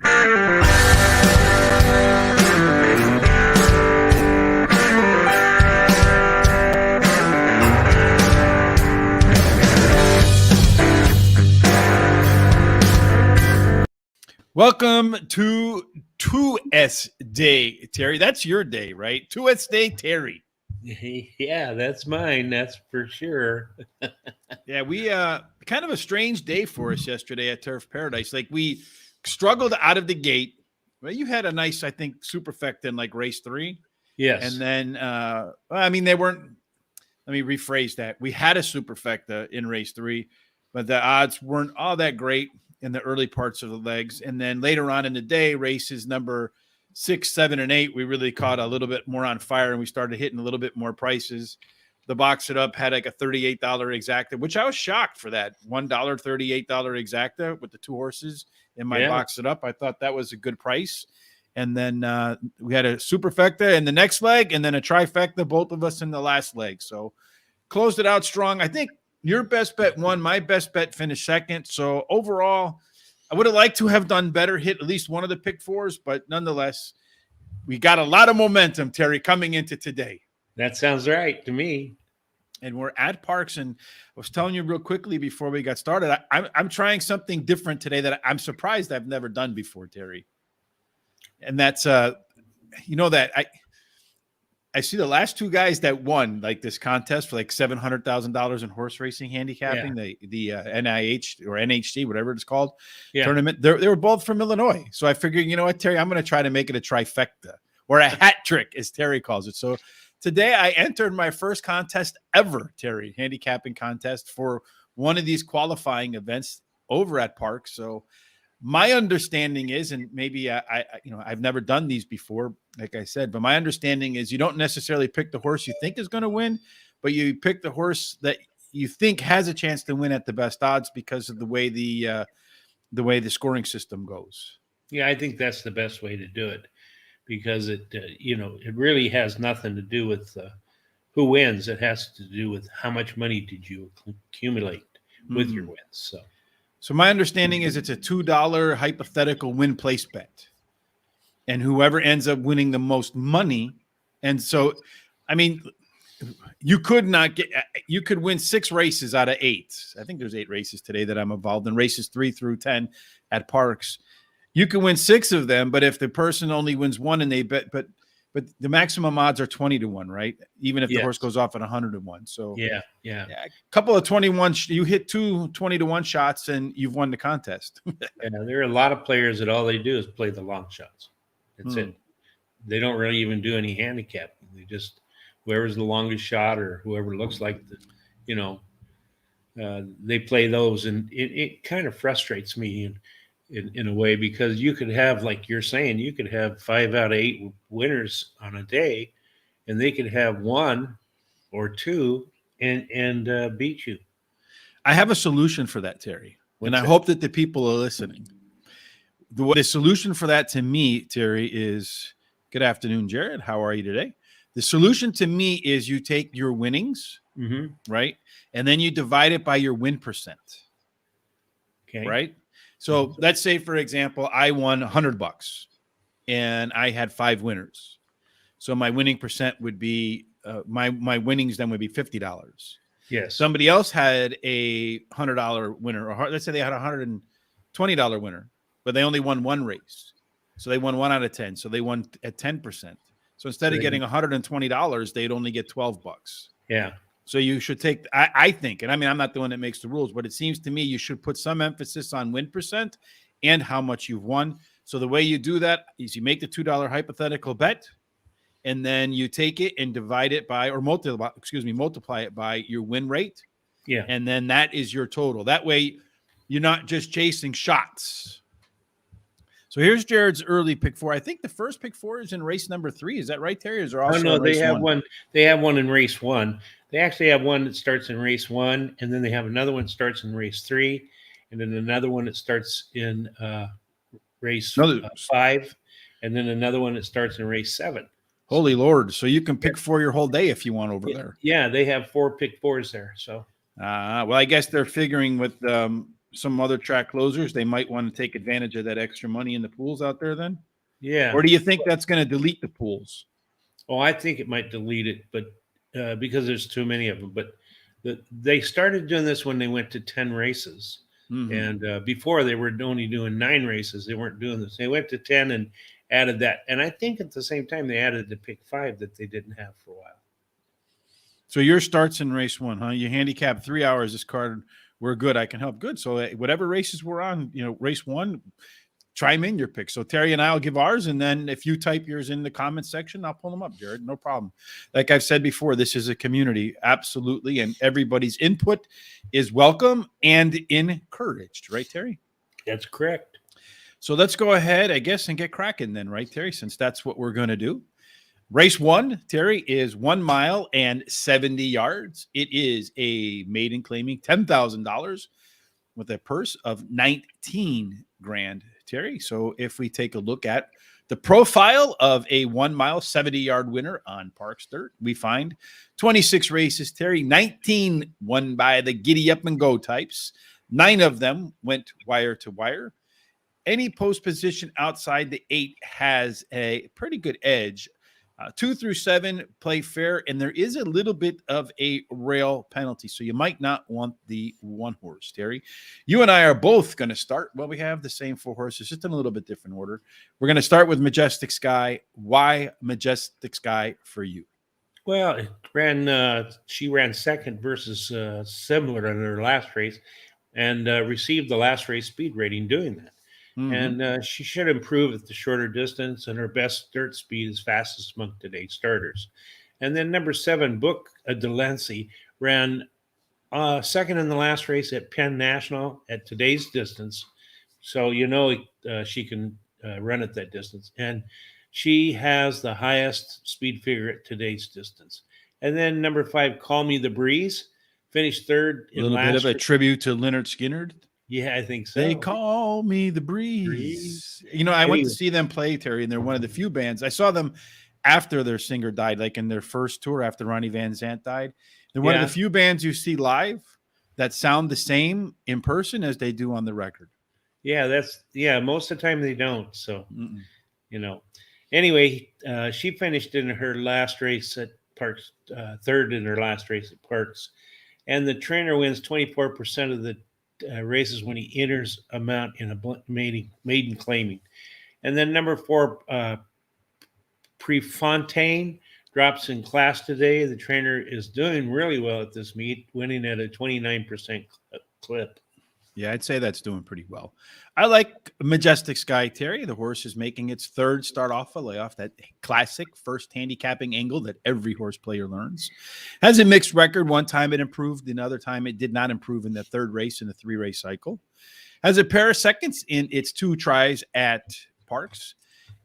Welcome to 2S Day, Terry. That's your day, right? 2S Day, Terry. Yeah, that's mine. That's for sure. Yeah, we kind of a strange day for us yesterday at Turf Paradise. Like we struggled out of the gate. Well, you had a nice, I think, superfecta in like race 3. Yes. And then they weren't. Let me rephrase that. We had a superfecta in race 3, but the odds weren't all that great in the early parts of the legs. And then later on in the day, races number 6, 7, and 8, we really caught a little bit more on fire and we started hitting a little bit more prices. The Box It Up had like a $38 exacta, which I was shocked for that $1 $38 exacta with the 2 horses in my Box It Up. I thought that was a good price. And then we had a superfecta in the next leg and then a trifecta, both of us in the last leg. So closed it out strong. I think your best bet won. My best bet finished second. So overall, I would have liked to have done better, hit at least one of the pick 4s, but nonetheless, we got a lot of momentum, Terry, coming into today. That sounds right to me. And we're at Parx, and I was telling you real quickly before we got started, I'm trying something different today that I'm surprised I've never done before, Terry. And that's, that I see the last 2 guys that won like this contest for like $700,000 in horse racing handicapping, the NIH or NHC, whatever it's called, tournament. They were both from Illinois. So I figured, you know what, Terry, I'm going to try to make it a trifecta or a hat trick, as Terry calls it. So today I entered my first contest ever, Terry, handicapping contest for one of these qualifying events over at Parx. So my understanding is, and maybe I've never done these before, like I said, but my understanding is you don't necessarily pick the horse you think is going to win, but you pick the horse that you think has a chance to win at the best odds because of the way the scoring system goes. Yeah, I think that's the best way to do it because it really has nothing to do with who wins. It has to do with how much money did you accumulate with your wins. So my understanding is it's a $2 hypothetical win place bet. And whoever ends up winning the most money. And so, I mean, you could win 6 races out of 8. I think there's 8 races today that I'm involved in, races 3 through 10 at Parx. You can win 6 of them, but if the person only wins 1 and they bet, but the maximum odds are 20-1, right? Even if the horse goes off at 100-1. So yeah. A couple of 21, you hit 2 20-1 shots and you've won the contest. There are a lot of players that all they do is play the long shots. That's it. They don't really even do any handicapping. They just whoever's the longest shot or whoever looks like they play those, and it kind of frustrates me in a way because you could have, like you're saying, you could have 5 out of 8 winners on a day, and they could have 1 or 2 and beat you. I have a solution for that, Terry, and I hope that the people are listening. The solution for that to me, Terry, is good afternoon, Jared. How are you today? The solution to me is you take your winnings, right? And then you divide it by your win percent. Okay. Right? So let's say, for example, I won $100 and I had 5 winners. So my winning percent would be my winnings then would be $50. Yes. Somebody else had a $100 winner, or let's say they had a $120 winner, but they only won 1 race. So they won 1 out of 10. So they won at 10%. So instead of getting $120, they'd only get $12. Yeah. So you should take, I think, and I mean, I'm not the one that makes the rules, but it seems to me you should put some emphasis on win percent and how much you've won. So the way you do that is you make the $2 hypothetical bet, and then you take it and divide it by, or multiply it by your win rate. Yeah. And then that is your total. That way you're not just chasing shots. So here's Jared's early pick 4. I think the first pick 4 is in race number 3. Is that right, Terry? Or is there also they have one? They have one in race 1. They actually have one that starts in race 1, and then they have another one that starts in race 3, and then another one that starts in race 5, and then another one that starts in race 7. Holy Lord. So you can pick 4 your whole day if you want over there. Yeah, they have 4 pick 4s there. So well, I guess they're figuring with some other track closers, they might want to take advantage of that extra money in the pools out there then? Yeah. Or do you think that's going to delete the pools? Oh, I think it might delete it, but because there's too many of them. But they started doing this when they went to 10 races. Mhm. And before they were only doing 9 races. They weren't doing this. They went to 10 and added that. And I think at the same time, they added the pick 5 that they didn't have for a while. So your starts in race 1, huh? You handicap 3 hours. This card, we're good. I can help. Good. So whatever races we're on, race 1, chime in your picks. So Terry and I will give ours, and then if you type yours in the comments section, I'll pull them up, Jared. No problem. Like I've said before, this is a community, absolutely, and everybody's input is welcome and encouraged, right, Terry? That's correct. So let's go ahead, I guess, and get cracking then, right, Terry? Since that's what we're going to do. Race 1, Terry, is 1 mile and 70 yards. It is a maiden claiming $10,000 with a purse of 19 grand, Terry. So if we take a look at the profile of a 1 mile, 70-yard winner on Parx Dirt, we find 26 races, Terry, 19 won by the giddy up and go types. 9 of them went wire to wire. Any post position outside the 8 has a pretty good edge. 2 through 7 play fair, and there is a little bit of a rail penalty, so you might not want the 1 horse, Terry. You and I are both going to start. Well, we have the same 4 horses, just in a little bit different order. We're going to start with Majestic Sky. Why Majestic Sky for you? Well, she ran second versus similar in her last race, and received the last race speed rating doing that. Mm-hmm. And she should improve at the shorter distance, and her best dirt speed is fastest among today's starters. And then number 7, Book Delancey, ran second in the last race at Penn National at today's distance. So she can run at that distance. And she has the highest speed figure at today's distance. And then number 5, Call Me the Breeze, finished third A in little bit last of a race. tribute to Leonard Skinner. Yeah, I think so. They call me the breeze. I went to see them play, Terry, and they're one of the few bands. I saw them after their singer died, like in their first tour after Ronnie Van Zant died. They're one of the few bands you see live that sound the same in person as they do on the record. Yeah, most of the time they don't. So, anyway, she finished in her last race at Parx, third in her last race at Parx. And the trainer wins 24% of the races when he enters a mount in a maiden claiming. And then number 4, Prefontaine, drops in class today. The trainer is doing really well at this meet, winning at a 29% clip. Yeah, I'd say that's doing pretty well. I like Majestic Sky, Terry. The horse is making its 3rd start off a layoff, that classic first handicapping angle that every horse player learns. Has a mixed record. One time it improved, another time it did not improve in the 3rd race in the 3-race cycle. Has a pair of seconds in its 2 tries at Parx.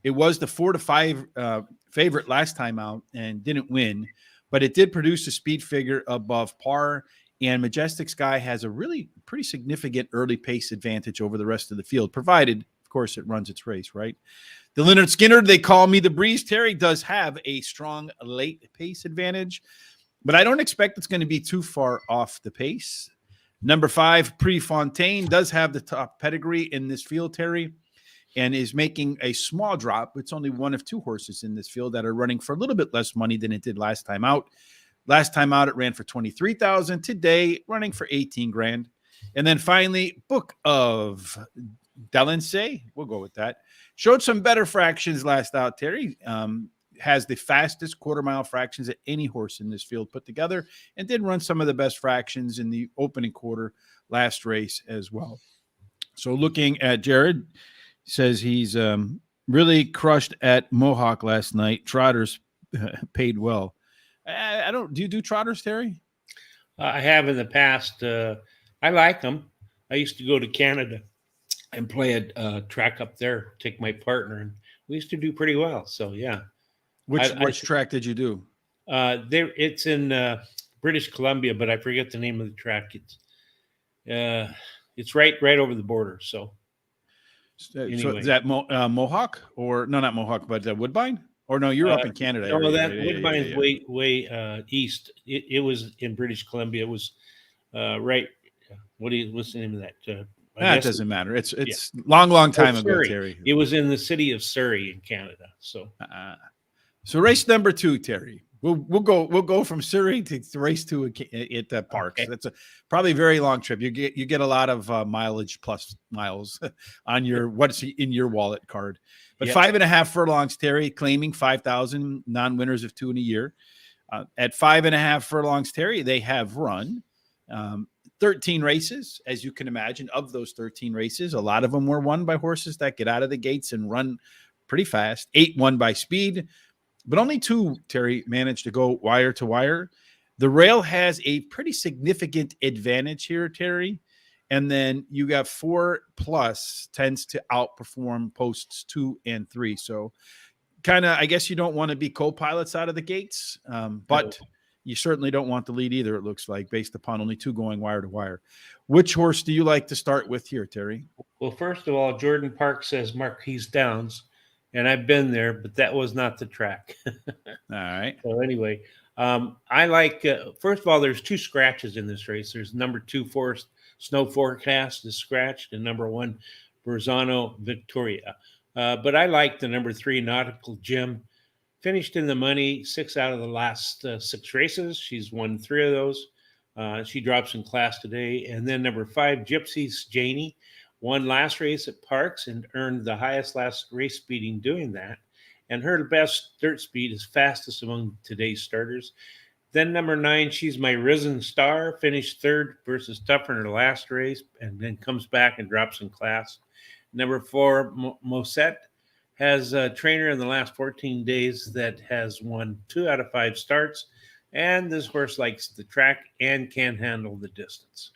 It was the 4-5 favorite last time out and didn't win, but it did produce a speed figure above par. And Majestic Sky has a really pretty significant early pace advantage over the rest of the field, provided, of course, it runs its race, right? The Leonard Skinner, they call me the breeze, Terry, does have a strong late pace advantage, but I don't expect it's going to be too far off the pace. Number 5, Prefontaine, does have the top pedigree in this field, Terry, and is making a small drop. It's only one of 2 horses in this field that are running for a little bit less money than it did last time out. Last time out, it ran for $23,000. Today, running for $18 grand. And then finally, Book of Delancey, we'll go with that. Showed some better fractions last out, Terry. Has the fastest quarter-mile fractions that any horse in this field put together, and did run some of the best fractions in the opening quarter last race as well. So looking at Jared, says he's really crushed at Mohawk last night. Trotters paid well. Do you do trotters, Terry? I have in the past. I like them. I used to go to Canada and play a track up there, take my partner, and we used to do pretty well. So, yeah. Which track did you do? It's in British Columbia, but I forget the name of the track. It's right over the border. So anyway. So is that Mohawk or no, not Mohawk, but Woodbine? Or no, you're up in Canada. No, Woodbine's way east. It was in British Columbia. It was right. What's the name of that? I That guess doesn't matter. It's yeah. long Oh, time ago, Surrey. Terry. It was in the city of Surrey in Canada. So So race number 2, Terry. We'll go from Surrey to race 2 at Parx. okay. That's probably a very long trip. You get a lot of mileage plus miles on your what's in your wallet card. But Yep. 5.5 furlongs, Terry, claiming 5,000 non-winners of 2 in a year. At 5.5 furlongs, Terry, they have run 13 races, as you can imagine. Of those 13 races, a lot of them were won by horses that get out of the gates and run pretty fast. 8 won by speed, but only 2, Terry, managed to go wire to wire. The rail has a pretty significant advantage here, Terry. And then you got 4 plus tends to outperform posts 2 and 3. So kind of, I guess you don't want to be co-pilots out of the gates, but you certainly don't want the lead either, it looks like, based upon only 2 going wire to wire. Which horse do you like to start with here, Terry? Well, first of all, Jordan Park says Marquise Downs, and I've been there, but that was not the track. All right. So anyway, I like, first of all, there's 2 scratches in this race. There's number 2 Forest Snow Forecast is scratched, and number 1 Berzano Victoria. But I like the number 3 Nautical Gem. Finished in the money 6 out of the last 6 races. She's won 3 of those. She drops in class today. And then number 5 Gypsy's Janie won last race at Parx and earned the highest last race speeding doing that. And her best dirt speed is fastest among today's starters. Then number 9, She's My Risen Star, finished 3rd versus Tougher in her last race, and then comes back and drops in class. Number 4, Mosette has a trainer in the last 14 days that has won 2 out of 5 starts. And this horse likes the track and can handle the distance.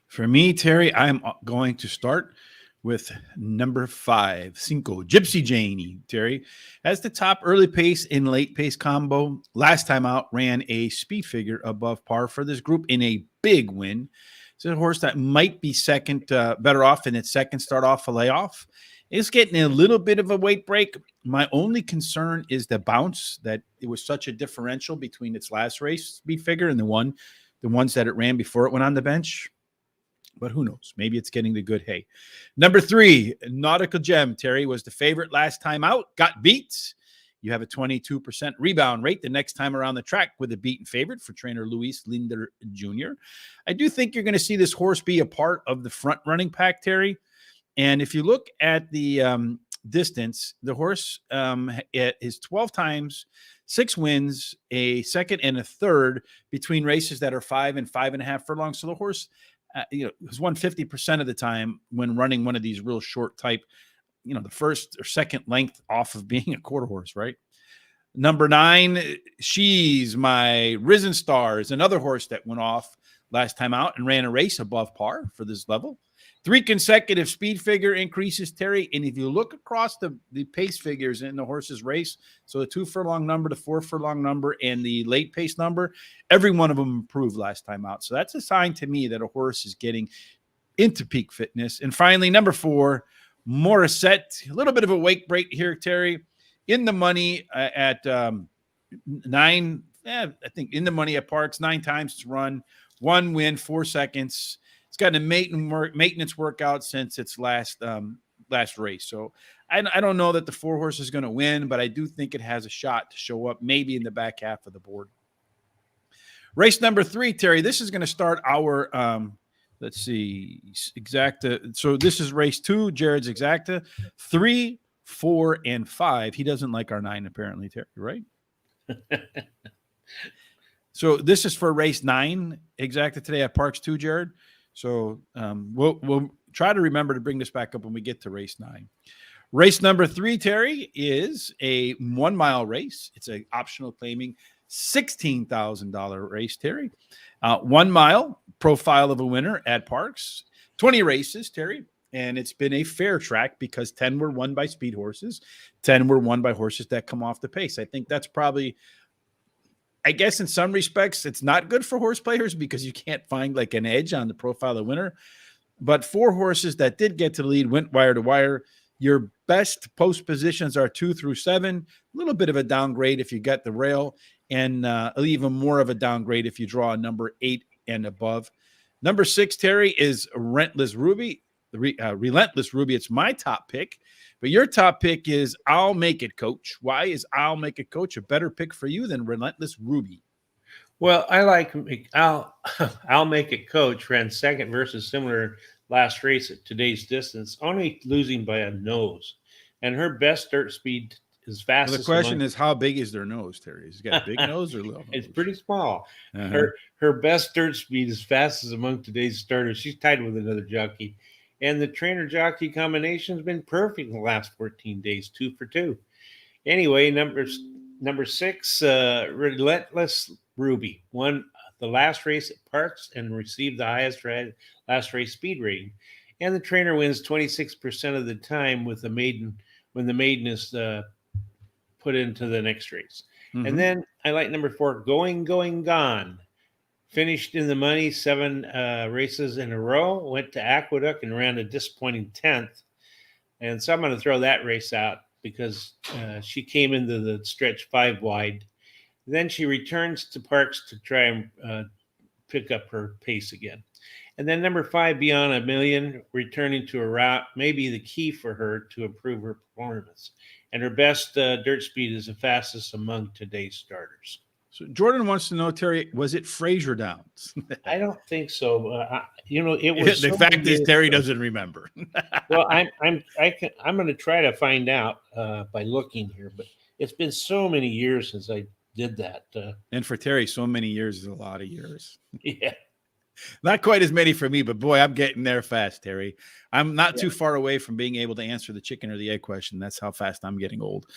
For me, Terry, I'm going to start with number 5, Cinco, Gypsy Janie. Terry has the top early pace and late pace combo. Last time out, ran a speed figure above par for this group in a big win. It's a horse that might be second, better off in its second start off a layoff. It's getting a little bit of a weight break. My only concern is the bounce, that it was such a differential between its last race speed figure and the ones that it ran before it went on the bench. But who knows? Maybe it's getting the good hay. Number 3, Nautical Gem, Terry, was the favorite last time out. Got beat. You have a 22% rebound rate the next time around the track with a beaten favorite for trainer Luis Linder Jr. I do think you're going to see this horse be a part of the front running pack, Terry. And if you look at the distance, the horse is 12 times, 6 wins, a second and a third between races that are 5 and 5.5 furlongs. So the horse, has won 50% of the time when running one of these real short type, the first or second length off of being a quarter horse, right? Number 9, She's My Risen Star, is another horse that went off last time out and ran a race above par for this level. 3 consecutive speed figure increases, Terry. And if you look across the pace figures in the horse's race, so the 2 furlong number, the 4 furlong number, and the late pace number, every one of them improved last time out. So that's a sign to me that a horse is getting into peak fitness. And finally, number 4, Morissette, a little bit of a weight break here, Terry. In the money at 9, I think in the money at Parx, 9 times to run, 1 win, 4 seconds. It's gotten a maintenance workout since its last race. So I don't know that the 4 horse is going to win, but I do think it has a shot to show up maybe in the back half of the board. Race number 3, Terry. This is going to start our, let's see, Exacta. So this is race 2, Jared's Exacta. 3, 4, and 5. He doesn't like our 9, apparently, Terry, right? So this is for race 9, Exacta today at Parx 2, Jared. So we'll try to remember to bring this back up when we get to race 9. Race number 3, Terry, is a 1 mile race. It's an optional claiming $16,000 race, Terry. 1 mile, profile of a winner at Parx. 20 races, Terry. And it's been a fair track because 10 were won by speed horses. 10 were won by horses that come off the pace. I think that's probably, I guess in some respects, it's not good for horse players because you can't find like an edge on the profile of the winner. But 4 horses that did get to the lead went wire to wire. Your best post positions are 2 through 7. A little bit of a downgrade if you get the rail, and even more of a downgrade if you draw a number 8 and above. Number 6, Terry, is Rentless Ruby. Relentless Ruby. It's my top pick, but your top pick is I'll Make It Coach. Why is I'll Make It Coach a better pick for you than Relentless Ruby? Well, I like I'll Make It Coach ran second versus similar last race at today's distance, only losing by a nose. And her best dirt speed is Well, fastest. the question is, how big is their nose, Terry? Has it got a big nose or little nose? It's pretty small. Uh-huh. Her best dirt speed is fastest among today's starters. She's tied with another jockey. And the trainer jockey combination has been perfect in the last 14 days, 2 for 2. Anyway, number 6, Relentless Ruby won the last race at Parx and received the highest last race speed rating. And the trainer wins 26% of the time with the maiden when the maiden is put into the next race. Mm-hmm. And then I like number 4, Going, Gone. Finished in the money 7 races in a row, went to Aqueduct and ran a disappointing 10th. And so I'm going to throw that race out because she came into the stretch 5 wide. Then she returns to Parx to try and pick up her pace again. And then number 5, Beyond a Million, returning to a route, may be the key for her to improve her performance. And her best dirt speed is the fastest among today's starters. So Jordan wants to know, Terry, was it Fraser Downs? I don't think so. It was. The fact is, Terry doesn't remember. Well, I'm going to try to find out by looking here, but it's been so many years since I did that. And for Terry, so many years is a lot of years. Yeah. Not quite as many for me, but boy, I'm getting there fast, Terry. I'm not too far away from being able to answer the chicken or the egg question. That's how fast I'm getting old.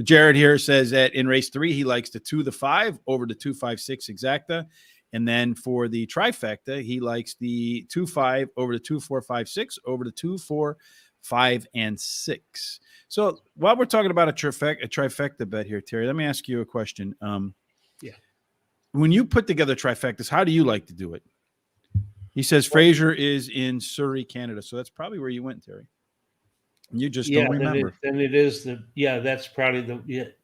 Jared here says that in race 3, he likes the 2, the 5 over the 2, 5, 6 exacta. And then for the trifecta, he likes the 2, 5 over the 2, 4, 5, 6 over the 2, 4, 5, and 6. So while we're talking about a trifecta bet here, Terry, let me ask you a question. When you put together trifectas, how do you like to do it? He says Fraser is in Surrey, Canada. So that's probably where you went, Terry. You just don't remember. Then it is that's probably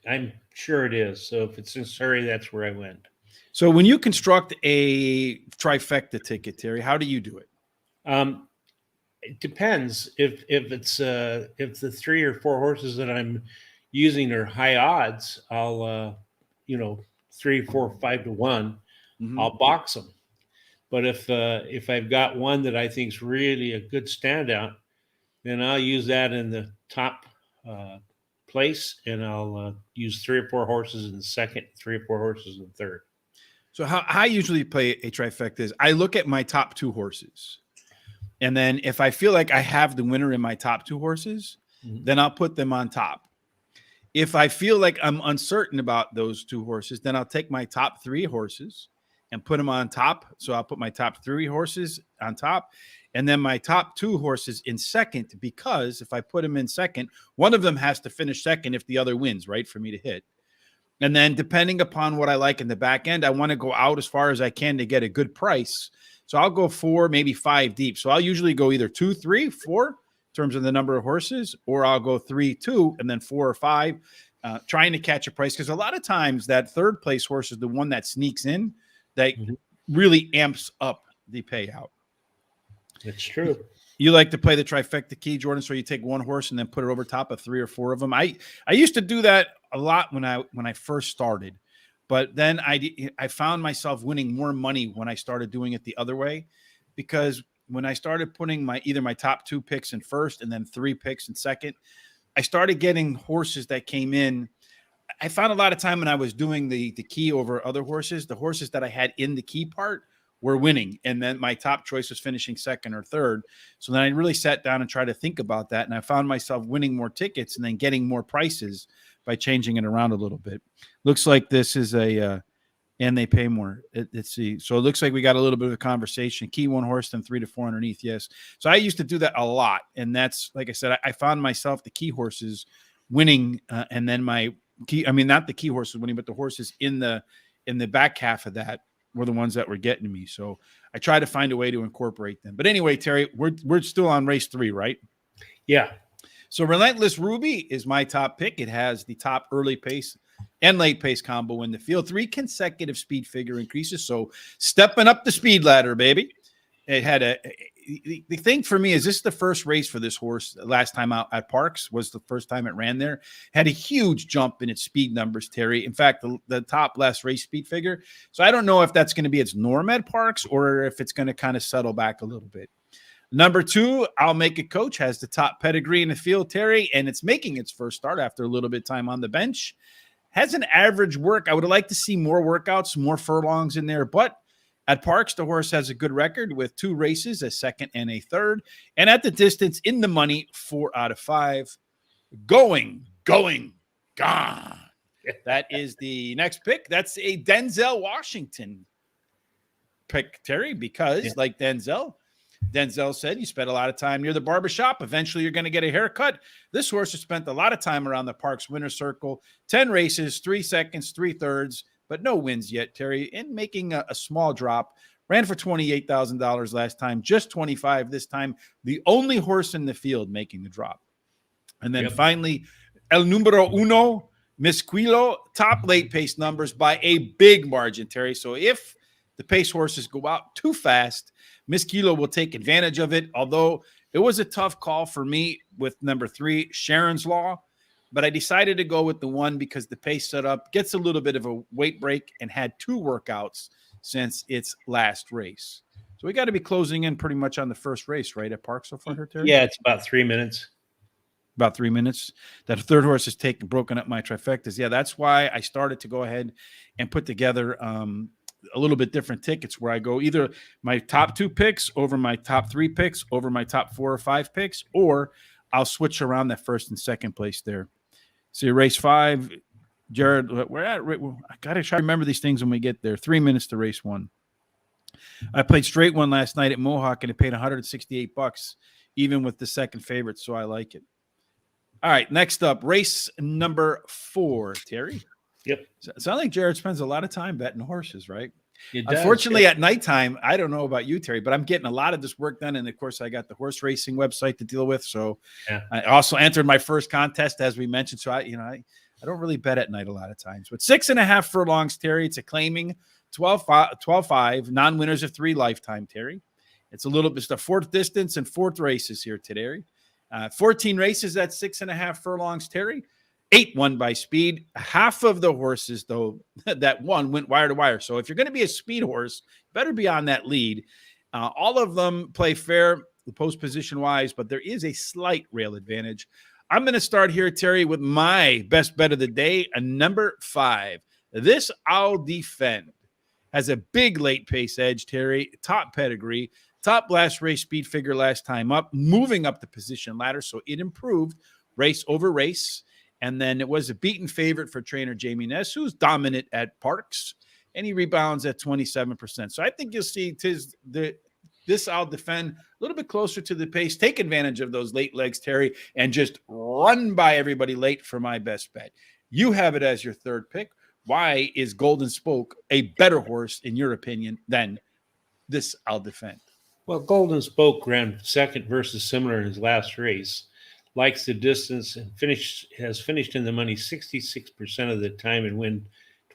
I'm sure it is. So if it's in Surrey, that's where I went. So when you construct a trifecta ticket, Terry, how do you do it? It depends. If the 3 or 4 horses that I'm using are high odds, I'll 3, 4, 5 to 1, I'll box them. But if I've got one that I think is really a good standout, then I'll use that in the top place, and I'll use 3 or 4 horses in the second, 3 or 4 horses in the third. So how I usually play a trifecta is I look at my top 2 horses. And then if I feel like I have the winner in my top 2 horses, then I'll put them on top. If I feel like I'm uncertain about those 2 horses, then I'll take my top 3 horses and put them on top. So I'll put my top 3 horses on top and then my top 2 horses in second, because if I put them in second, one of them has to finish second if the other wins, right, for me to hit. And then depending upon what I like in the back end, I want to go out as far as I can to get a good price. So I'll go 4, maybe 5 deep. So I'll usually go either 2, 3, 4 in terms of the number of horses, or I'll go 3, 2, and then 4 or 5, trying to catch a price. Because a lot of times that third place horse is the one that sneaks in that really amps up the payout. It's true. You like to play the trifecta key, Jordan, so you take one horse and then put it over top of 3 or 4 of them. I used to do that a lot when I first started, but then I found myself winning more money when I started doing it the other way, because when I started putting either my top 2 picks in first and then 3 picks in second, I started getting horses that came in. I found a lot of time when I was doing the key over other horses, the horses that I had in the key part were winning. And then my top choice was finishing second or third. So then I really sat down and tried to think about that. And I found myself winning more tickets and then getting more prices by changing it around a little bit. Looks like this is and they pay more. Let's see. So it looks like we got a little bit of a conversation. Key 1 horse, then 3 to 4 underneath. Yes. So I used to do that a lot. And that's, like I said, I found myself the key horses winning. And then my key, not the key horses winning, but the horses in the back half of that were the ones that were getting me. So I try to find a way to incorporate them. But anyway, Terry, we're still on race 3, right? Yeah. So Relentless Ruby is my top pick. It has the top early pace and late pace combo in the field. 3 consecutive speed figure increases. So stepping up the speed ladder, baby. It had the thing for me is this is the first race for this horse. Last time out at Parx was the first time it ran there. Had a huge jump in its speed numbers, Terry. In fact, the top last race speed figure. So I don't know if that's going to be its norm at Parx or if it's going to kind of settle back a little bit. Number 2, I'll Make It Coach, has the top pedigree in the field, Terry, and it's making its first start after a little bit of time on the bench. Has an average work. I would like to see more workouts, more furlongs in there, but at Parx, the horse has a good record with 2 races, a second and a third, and at the distance in the money, 4 out of 5. Going, gone. That is the next pick. That's a Denzel Washington pick, Terry, because like Denzel said, you spent a lot of time near the barbershop. Eventually, you're going to get a haircut. This horse has spent a lot of time around the Parx winner's circle. 10 races, 3 seconds, 3 thirds, but no wins yet, Terry. And making a small drop. Ran for $28,000 last time, just 25 this time. The only horse in the field making the drop. And then finally, El Numero Uno, Miss Quilo, top late pace numbers by a big margin, Terry. So if the pace horses go out too fast, Miss Kilo will take advantage of it, although it was a tough call for me with number 3, Sharon's Law, but I decided to go with the 1 because the pace setup gets a little bit of a weight break and had 2 workouts since its last race. So we got to be closing in pretty much on the first race, right, at Parx so far here, Terry? Yeah, it's about 3 minutes. About 3 minutes. That third horse has broken up my trifectas. Yeah, that's why I started to go ahead and put together a little bit different tickets where I go either my top 2 picks over my top 3 picks over my top 4 or 5 picks, or I'll switch around that first and second place there. See, race 5, Jared, we're at. I got to try to remember these things when we get there. 3 minutes to race 1. I played straight 1 last night at Mohawk and it paid $168, even with the second favorite. So I like it. All right, next up, race number 4, Terry. Yep. Sounds like Jared spends a lot of time betting horses, right? It does, Unfortunately, at nighttime, I don't know about you, Terry, but I'm getting a lot of this work done. And of course, I got the horse racing website to deal with. So I also entered my first contest, as we mentioned. So I don't really bet at night a lot of times. But 6.5 furlongs, Terry. It's a claiming 12-5, non-winners of 3 lifetime, Terry. It's a little bit the 4th distance and 4th races here today. 14 races at 6.5 furlongs, Terry. 8 won by speed. Half of the horses, though, that won went wire to wire. So if you're going to be a speed horse, better be on that lead. All of them play fair, post position wise, but there is a slight rail advantage. I'm going to start here, Terry, with my best bet of the day, a number 5. This I'll Defend has a big late pace edge, Terry. Top pedigree, top last race speed figure last time up, moving up the position ladder. So it improved race over race. And then it was a beaten favorite for trainer Jamie Ness, who's dominant at Parx, and he rebounds at 27%. So I think you'll see this I'll Defend a little bit closer to the pace, take advantage of those late legs, Terry, and just run by everybody late for my best bet. You have it as your 3rd pick. Why is Golden Spoke a better horse, in your opinion, than this I'll Defend? Well, Golden Spoke ran 2nd versus similar in his last race. Likes the distance and has finished in the money 66% of the time and win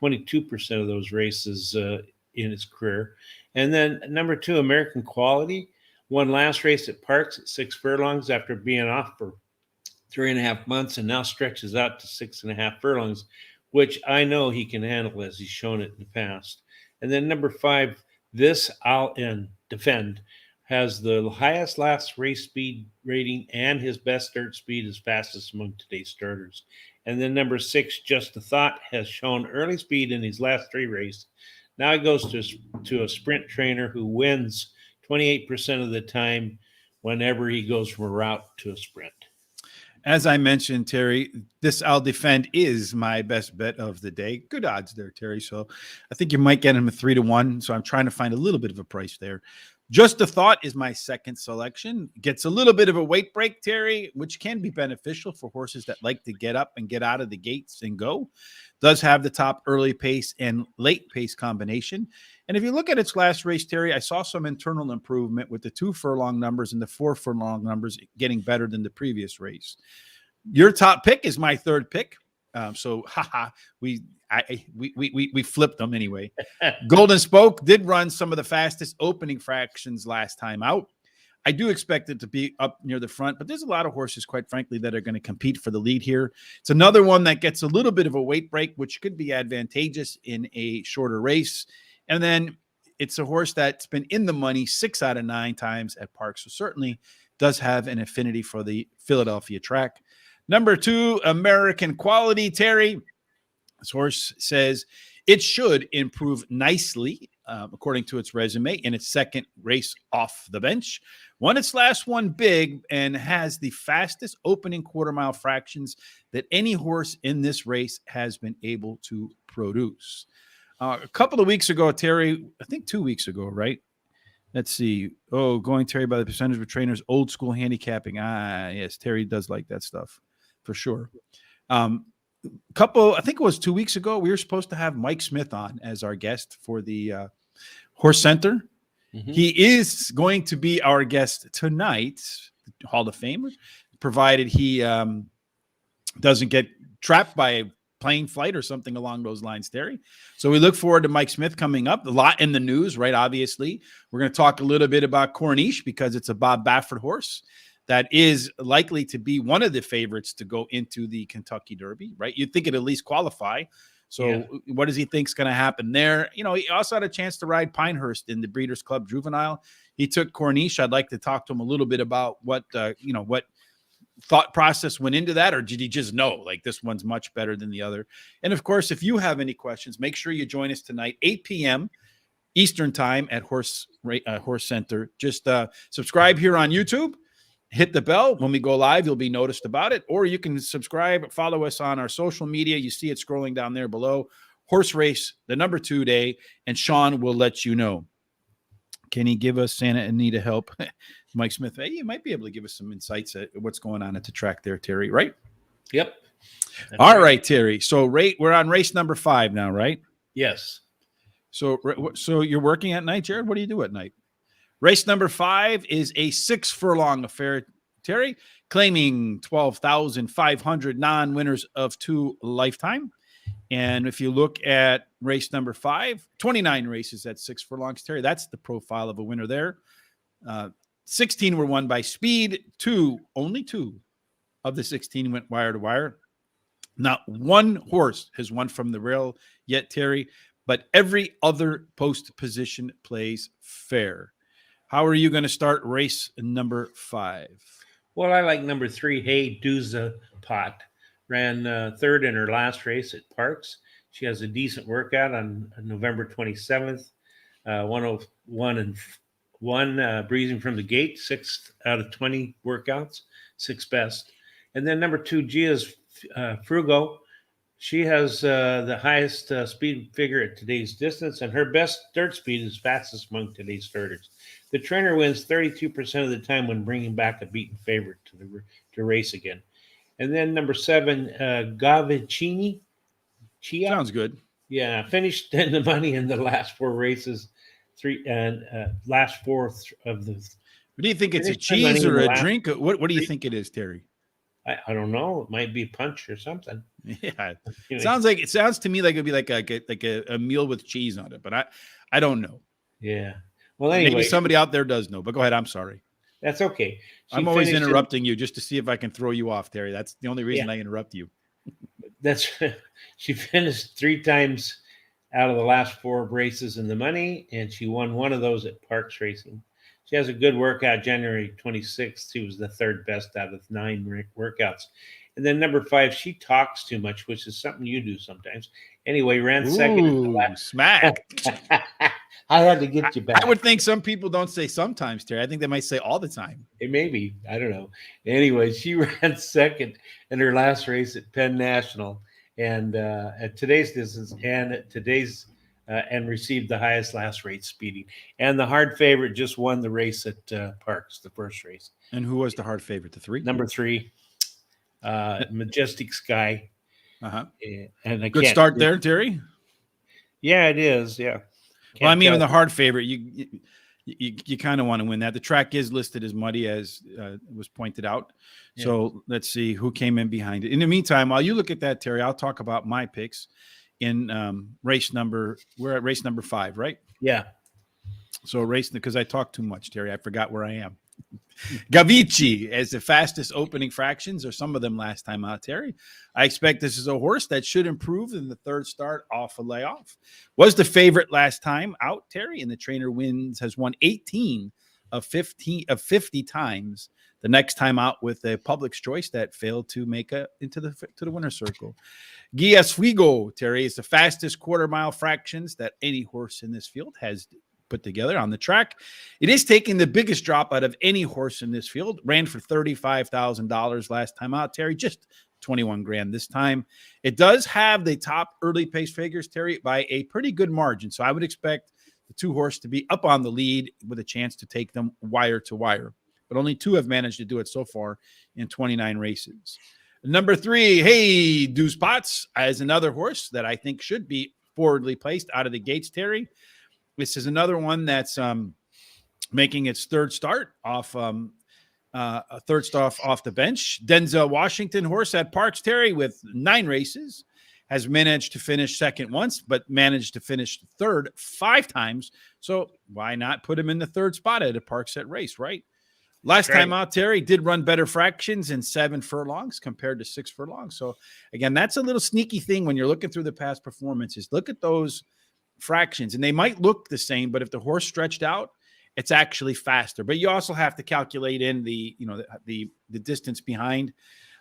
22% of those races in his career. And then number 2, American Quality, won last race at Parx at 6 furlongs after being off for 3.5 months, and now stretches out to 6.5 furlongs, which I know he can handle, as he's shown it in the past. And then number 5, This I'll Defend, has the highest last race speed rating and his best start speed is fastest among today's starters. And then number 6, Just a Thought, has shown early speed in his last 3 races. Now he goes to a sprint trainer who wins 28% of the time whenever he goes from a route to a sprint. As I mentioned, Terry, this I'll Defend is my best bet of the day. Good odds there, Terry. So I think you might get him a 3-1. So I'm trying to find a little bit of a price there. Just a Thought is my second selection. Gets a little bit of a weight break, Terry, which can be beneficial for horses that like to get up and get out of the gates and go. Does have the top early pace and late pace combination. And if you look at its last race, Terry, I saw some internal improvement with the 2 furlong numbers and the 4 furlong numbers getting better than the previous race. Your top pick is my 3rd pick. We flipped them anyway. Golden Spoke did run some of the fastest opening fractions last time out. I do expect it to be up near the front, but there's a lot of horses, quite frankly, that are going to compete for the lead here. It's another one that gets a little bit of a weight break, which could be advantageous in a shorter race. And then it's a horse that's been in the money 6 out of 9 times at Parx, so certainly does have an affinity for the Philadelphia track. Number 2, American Quality, Terry. This horse says it should improve nicely, according to its resume, in its second race off the bench. Won its last one big and has the fastest opening quarter-mile fractions that any horse in this race has been able to produce. A couple of weeks ago, Terry, I think 2 weeks ago, right? Let's see. Oh, going Terry by the percentage of trainers, old school handicapping. Yes, Terry does like that stuff for sure. I think it was 2 weeks ago, we were supposed to have Mike Smith on as our guest for the Horse Center. Mm-hmm. He is going to be our guest tonight, Hall of Famer, provided he doesn't get trapped by a plane flight or something along those lines, Terry. So we look forward to Mike Smith coming up. A lot in the news, right? Obviously, we're going to talk a little bit about Corniche because it's a Bob Baffert horse that is likely to be one of the favorites to go into the Kentucky Derby, right? You'd think it'd at least qualify. So what does he think is going to happen there? You know, he also had a chance to ride Pinehurst in the Breeders' Club Juvenile. He took Corniche. I'd like to talk to him a little bit about what thought process went into that, or did he just know, like, this one's much better than the other? And, of course, if you have any questions, make sure you join us tonight, 8 p.m. Eastern Time at Horse Center. Just subscribe here on YouTube. Hit the bell. When we go live, you'll be noticed about it. Or you can subscribe, follow us on our social media. You see it scrolling down there below. Horse Race, the number 2 day, and Sean will let you know. Can he give us Santa Anita help? Mike Smith, hey, you might be able to give us some insights at what's going on at the track there, Terry, right? Yep. All right, Terry. So we're on race number 5 now, right? Yes. So you're working at night, Jared? What do you do at night? Race number 5 is a 6 furlong affair, Terry, claiming 12,500 non-winners of 2 lifetime. And if you look at race number 5, 29 races at 6 furlongs, Terry, that's the profile of a winner there. 16 were won by speed. Only two of the 16 went wire to wire. Not one horse has won from the rail yet, Terry, but every other post position plays fair. How are you going to start race number 5? Well, I like number 3, Hey Duza Pot. Ran third in her last race at Parx. She has a decent workout on November 27th. 101 breezing from the gate, 6 out of 20 workouts, 6th best. And then number 2, Gia's Frugo. She has the highest speed figure at today's distance, and her best dirt speed is fastest among today's starters. The trainer wins 32% of the time when bringing back a beaten favorite to race again. And then number 7, Gavicini. Sounds good. Yeah, finished in the money in the last 4 races. Last 4 of the. What do you think? It's a cheese or a drink? What do you think it is, Terry? I don't know. It might be a punch or something. Yeah, it sounds to me like it'd be like a meal with cheese on it, but I don't know. Yeah. Well, anyway, maybe somebody out there does know. But go ahead. I'm sorry. That's okay. I'm always interrupting you just to see if I can throw you off, Terry. That's the only reason I interrupt you. She finished 3 times out of the last 4 races in the money, and she won one of those at Parx Racing. She has a good workout. January 26th, she was the 3rd best out of 9 workouts. And then number 5, she talks too much, which is something you do sometimes. Anyway, ran second. Ooh, smack. I had to get you back. I would think some people don't say sometimes, Terry. I think they might say all the time. It may be. I don't know. Anyway, she ran second in her last race at Penn National, and at today's distance, and at today's and received the highest last rate speeding. And the hard favorite just won the race at Parx, the first race. And who was the hard favorite? The 3? Number 3, Majestic Sky. Uh-huh. And good start there, Terry. Yeah, it is. Yeah. Well, I mean, in the hard favorite, you kind of want to win that. The track is listed as muddy, as was pointed out. Yeah. So let's see who came in behind it. In the meantime, while you look at that, Terry, I'll talk about my picks in we're at race number 5, right? Yeah. So because I talk too much, Terry, I forgot where I am. Gavici as the fastest opening fractions, or some of them last time out, Terry. I expect this is a horse that should improve in the third start off a layoff. Was the favorite last time out, Terry, and the trainer has won 18 of 50 times. The next time out with a Public's Choice that failed to make it into the winner's circle. Guia Swigo, Terry, is the fastest quarter mile fractions that any horse in this field has put together on the track. It is taking the biggest drop out of any horse in this field. Ran for $35,000 last time out, Terry, just 21 grand this time. It does have the top early pace figures, Terry, by a pretty good margin. So I would expect the two horse to be up on the lead with a chance to take them wire to wire. But only two have managed to do it so far in 29 races. Number 3, Hey Deuce Potts, as another horse that I think should be forwardly placed out of the gates, Terry. This is another one that's making its third start off the bench. Denzel Washington horse at Parx, Terry, with 9 races, has managed to finish second once, but managed to finish third 5 times. So why not put him in the third spot at a Parx at race, right? Last time out, Terry did run better fractions in 7 furlongs compared to 6 furlongs. So again, that's a little sneaky thing when you're looking through the past performances. Look at those fractions, and they might look the same, but if the horse stretched out, it's actually faster. But you also have to calculate in the distance behind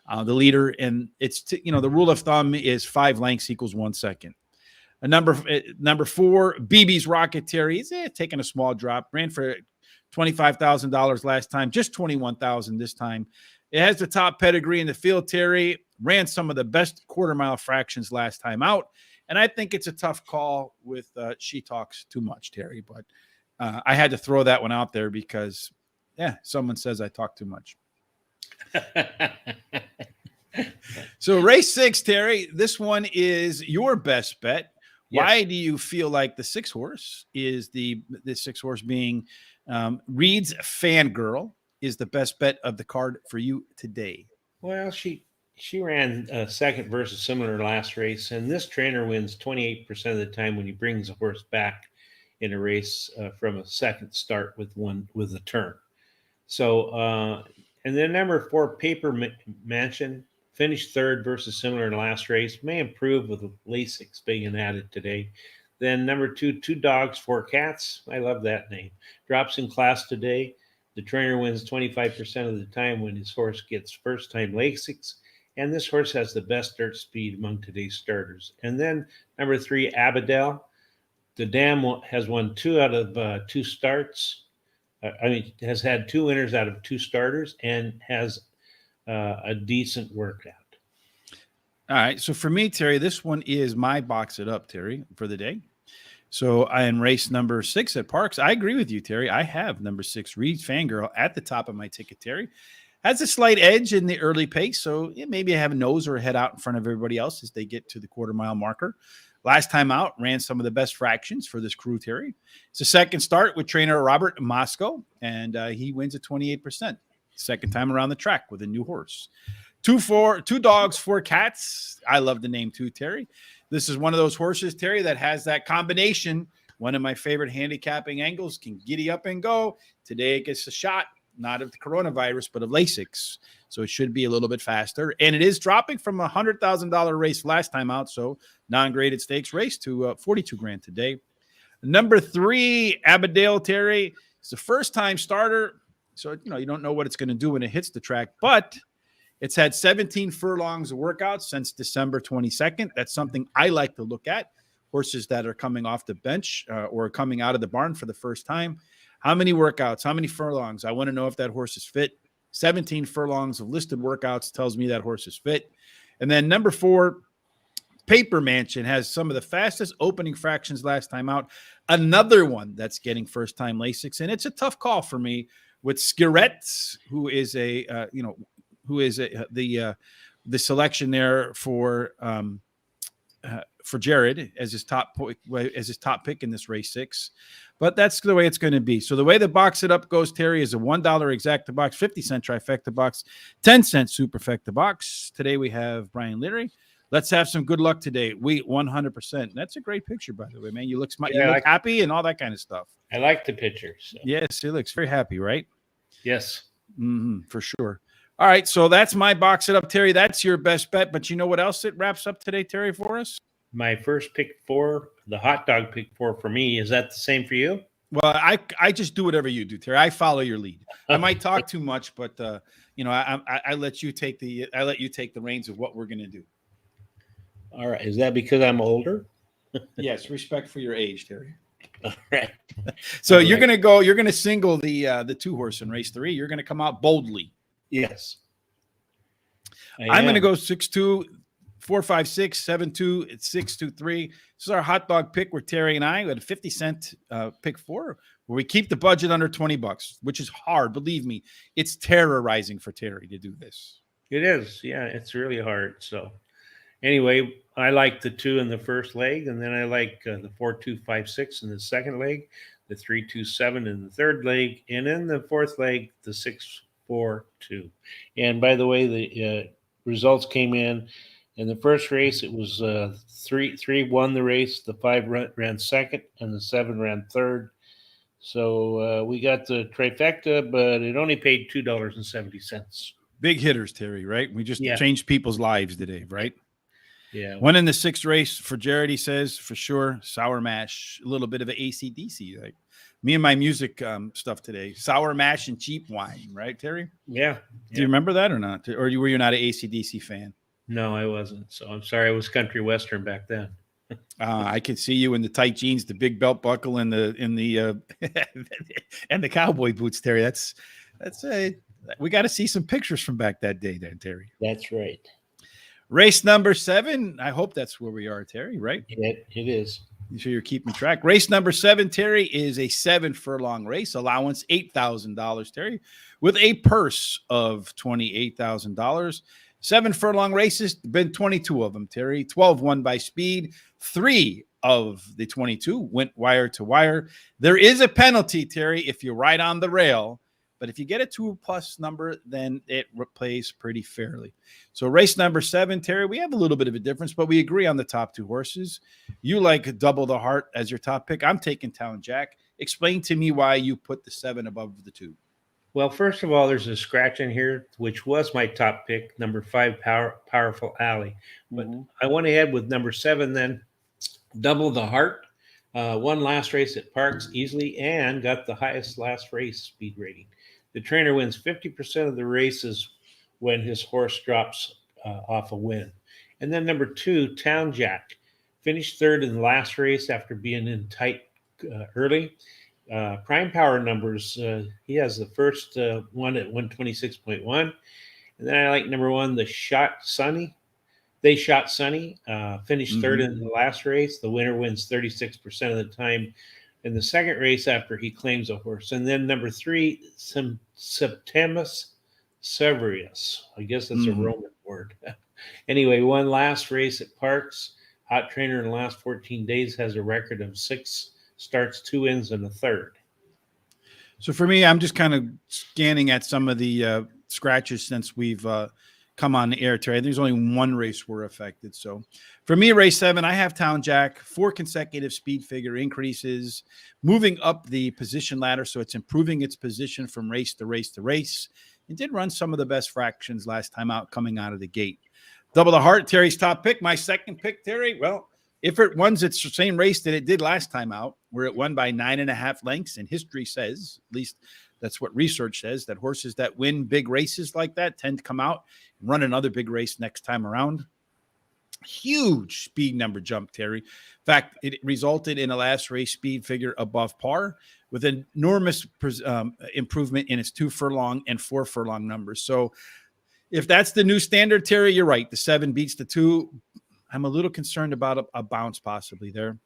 the leader, and it's the rule of thumb is 5 lengths equals 1 second. Number 4, BB's Rocket, Terry, is taking a small drop. Ran for $25,000 last time, just $21,000 this time. It has the top pedigree in the field, Terry. Ran some of the best quarter mile fractions last time out. And I think it's a tough call with She Talks Too Much, Terry. But I had to throw that one out there because, someone says I talk too much. So race 6, Terry, this one is your best bet. Yes. Why do you feel like the 6 horse is the 6 horse being Reed's Fangirl is the best bet of the card for you today? Well, she ran second versus similar last race, and this trainer wins 28% of the time when he brings a horse back in a race from a second start with a turn. So, and then number 4, Paper Mansion, finished third versus similar last race, may improve with Lasix being added today. Then number 2, Two Dogs, Four Cats. I love that name. Drops in class today. The trainer wins 25% of the time when his horse gets first-time Lasix. And this horse has the best dirt speed among today's starters. And then number 3, Abadel. The dam has won 2 out of 2 starts. Has had 2 winners out of 2 starters and has a decent workout. All right. So for me, Terry, this one is my box it up, Terry, for the day. So I am race number 6 at Parx. I agree with you, Terry. I have number 6, Reed's Fangirl, at the top of my ticket, Terry. Has a slight edge in the early pace, so maybe I have a nose or a head out in front of everybody else as they get to the quarter mile marker. Last time out, ran some of the best fractions for this crew, Terry. It's a second start with trainer Robert Moscow, and he wins at 28%. Second time around the track with a new horse. 2 Dogs, Four Cats. I love the name too, Terry. This is one of those horses, Terry, that has that combination. One of my favorite handicapping angles, can giddy up and go. Today it gets a shot, not of the coronavirus, but of Lasix. So it should be a little bit faster. And it is dropping from a $100,000 race last time out. So non-graded stakes race to 42 grand today. Number 3, Abadale, Terry. It's the first time starter. So, you don't know what it's going to do when it hits the track, but it's had 17 furlongs of workouts since December 22nd. That's something I like to look at. Horses that are coming off the bench or coming out of the barn for the first time. How many workouts? How many furlongs? I want to know if that horse is fit. 17 furlongs of listed workouts tells me that horse is fit. And then number 4, Paper Mansion, has some of the fastest opening fractions last time out. Another one that's getting first-time Lasix, and it's a tough call for me with Skiret, who is the selection there for Jared as his top pick in this race 6. But that's the way it's going to be. So the way the box it up goes, Terry, is a $1 exacta box, 50-cent trifecta box, 10-cent superfecta box. Today we have Brian Leary. Let's have some good luck today. We 100%. That's a great picture, by the way, man. You look smart. You look happy and all that kind of stuff. I like the picture. So. Yes, he looks very happy, right? Yes. For sure. All right, so that's my box it up, Terry. That's your best bet. But you know what else it wraps up today, Terry, for us? My first pick four, the hot dog pick four for me. Is that the same for you? Well, I just do whatever you do, Terry. I follow your lead. I might talk too much, but I let you take the reins of what we're gonna do. All right. Is that because I'm older? Yes, respect for your age, Terry. All right. So you're gonna single the 2-horse in race 3. You're gonna come out boldly. Yes. I'm gonna go 6-2, 4-5-6, 7-2, 6-2-3. This is our hot dog pick where Terry and I had a 50-cent pick 4, where we keep the budget under $20, which is hard. Believe me, it's terrorizing for Terry to do this. It is. Yeah, it's really hard. So anyway, I like the 2 in the first leg, and then I like the 4-2-5-6 in the second leg, the 3-2-7 in the third leg, and in the fourth leg, the 6-4-2. And by the way, the results came in. In the first race, it was 3 won the race, the 5 ran second, and the 7 ran third. So we got the trifecta, but it only paid $2.70. Big hitters, Terry, right? We just changed people's lives today, right? Yeah. One in the 6th race for Jared, he says, for sure, Sour Mash, a little bit of an AC/DC, like me and my music stuff today. Sour Mash and cheap wine, right, Terry? Yeah. Do you remember that or not? Or were you not an AC/DC fan? No, I wasn't. So I'm sorry. I was country western back then. I could see you in the tight jeans, the big belt buckle, and the and the cowboy boots, Terry. That's we got to see some pictures from back that day, then, Terry. That's right. Race number 7. I hope that's where we are, Terry. Right? It is. You sure you're keeping track? Race number 7, Terry, is a 7-furlong race. Allowance $8,000, Terry, with a purse of $28,000. 7 furlong races, been 22 of them, Terry. 12 won by speed. 3 of the 22 went wire to wire. There is a penalty, Terry, if you ride on the rail. But if you get a 2+ number, then it plays pretty fairly. So race number 7, Terry, we have a little bit of a difference, but we agree on the top 2 horses. You like Double the Heart as your top pick. I'm taking Town Jack. Explain to me why you put the 7 above the 2. Well, first of all, there's a scratch in here, which was my top pick, number 5, Powerful Alley. But I went ahead with number 7, then Double the Heart. Won last race at Parx easily and got the highest last race speed rating. The trainer wins 50% of the races when his horse drops off a win. And then number 2, Town Jack, finished 3rd in the last race after being in tight early. Prime Power numbers, he has the first one at 126.1. And then I like number 1, the Shot Sunny. They Shot Sunny, finished 3rd in the last race. The winner wins 36% of the time in the second race after he claims a horse. And then number 3, Septimus Severus. I guess that's a Roman word. Anyway, won last race at Parx. Hot trainer in the last 14 days, has a record of 6 starts, 2 wins, and a 3rd. So for me, I'm just kind of scanning at some of the scratches since we've come on the air, Terry. There's only 1 race we're affected. So for me, race 7, I have Town Jack, 4 consecutive speed figure increases, moving up the position ladder. So it's improving its position from race to race to race. It did run some of the best fractions last time out, coming out of the gate. Double the Heart, Terry's top pick. My second pick, Terry, well, if it runs its same race that it did last time out, where it won by 9.5 lengths, and history says, at least that's what research says, that horses that win big races like that tend to come out and run another big race next time around. Huge speed number jump, Terry. In fact, it resulted in a last race speed figure above par with an enormous improvement in its 2 furlong and 4 furlong numbers. So if that's the new standard, Terry, you're right. The 7 beats the 2. I'm a little concerned about a bounce possibly there.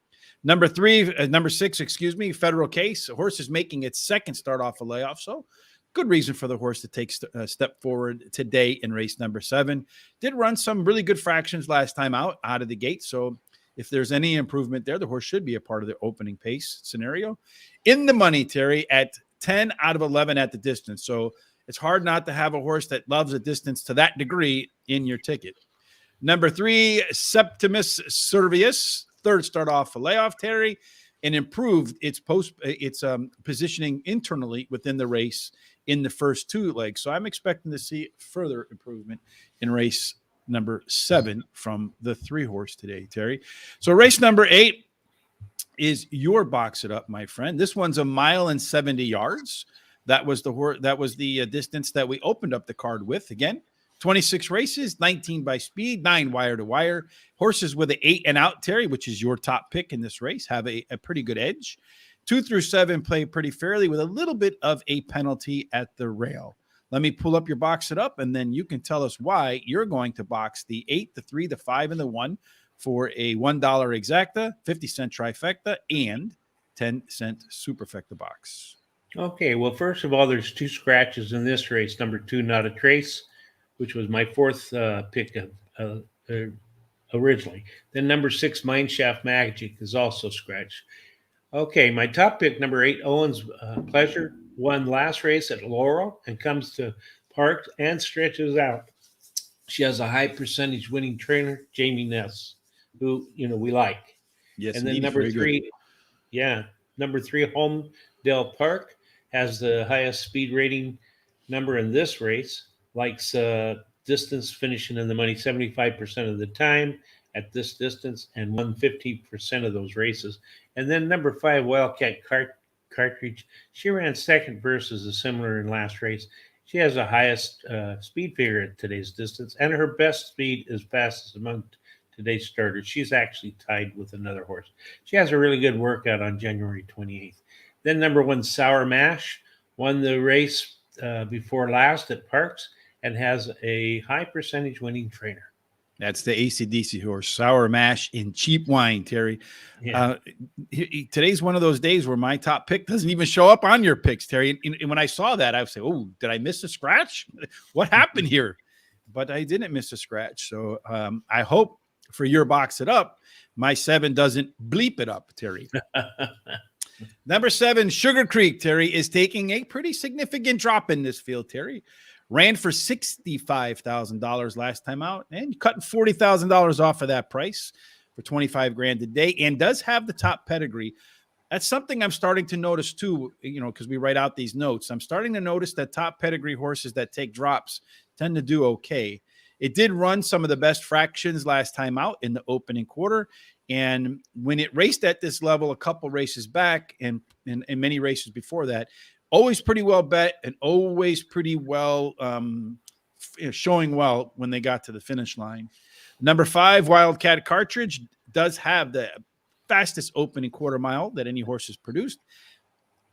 Number 6, Federal Case. The horse is making its second start off a layoff. So good reason for the horse to take a step forward today in race number 7. Did run some really good fractions last time out of the gate. So if there's any improvement there, the horse should be a part of the opening pace scenario. In the money, Terry, at 10 out of 11 at the distance. So it's hard not to have a horse that loves a distance to that degree in your ticket. Number 3, Septimus Servius. 3rd start off a layoff, Terry. and improved its positioning internally within the race in the first two legs. So I'm expecting to see further improvement in race number 7 from the 3-horse today, Terry. So race number 8 is your box it up, my friend. This one's 1 mile and 70 yards. That was the distance that we opened up the card with. Again, 26 races, 19 by speed, 9 wire to wire. Horses with an 8 and out, Terry, which is your top pick in this race, have a pretty good edge. 2 through 7 play pretty fairly with a little bit of a penalty at the rail. Let me pull up your box it up, and then you can tell us why you're going to box the 8, the 3, the 5, and the 1 for a $1 exacta, 50-cent trifecta, and 10-cent superfecta box. Okay, well, first of all, there's 2 scratches in this race. Number 2, Not a Trace, which was my 4th pick originally. Then number 6, Mineshaft Magic, is also scratched. Okay, my top pick, number 8, Owen's Pleasure, won last race at Laurel and comes to Parx and stretches out. She has a high percentage winning trainer, Jamie Ness, who we like. Yes, and then number 3, number 3, Homedale Park has the highest speed rating number in this race. Likes distance, finishing in the money 75% of the time at this distance, and won 50% of those races. And then number 5, Wildcat Cartridge. She ran second versus a similar in last race. She has the highest speed figure at today's distance, and her best speed is fastest among today's starters. She's actually tied with another horse. She has a really good workout on January 28th. Then number 1, Sour Mash, won the race before last at Parx and has a high percentage winning trainer. That's the AC/DC horse, Sour Mash in cheap wine, Terry. Yeah. Today's one of those days where my top pick doesn't even show up on your picks, Terry. And when I saw that, I would say, oh, did I miss a scratch? What happened here? But I didn't miss a scratch. So I hope for your box it up, my 7 doesn't bleep it up, Terry. Number 7, Sugar Creek, Terry, is taking a pretty significant drop in this field, Terry. Ran for $65,000 last time out, and cutting $40,000 off of that price for $25,000 a day, and does have the top pedigree. That's something I'm starting to notice too, because we write out these notes. I'm starting to notice that top pedigree horses that take drops tend to do okay. It did run some of the best fractions last time out in the opening quarter. And when it raced at this level a couple races back and many races before that, always pretty well bet and always pretty well showing well when they got to the finish line. Number 5, Wildcat Cartridge, does have the fastest opening quarter mile that any horse has produced.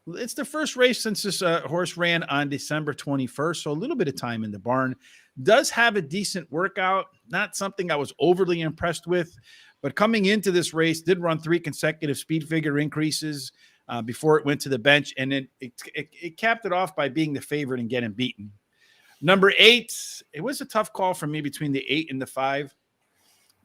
It's the first race since this horse ran on December 21st, so a little bit of time in the barn. Does have a decent workout, not something I was overly impressed with, but coming into this race, did run 3 consecutive speed figure increases before it went to the bench, and then it capped it off by being the favorite and getting beaten. Number 8, it was a tough call for me between the 8 and the 5,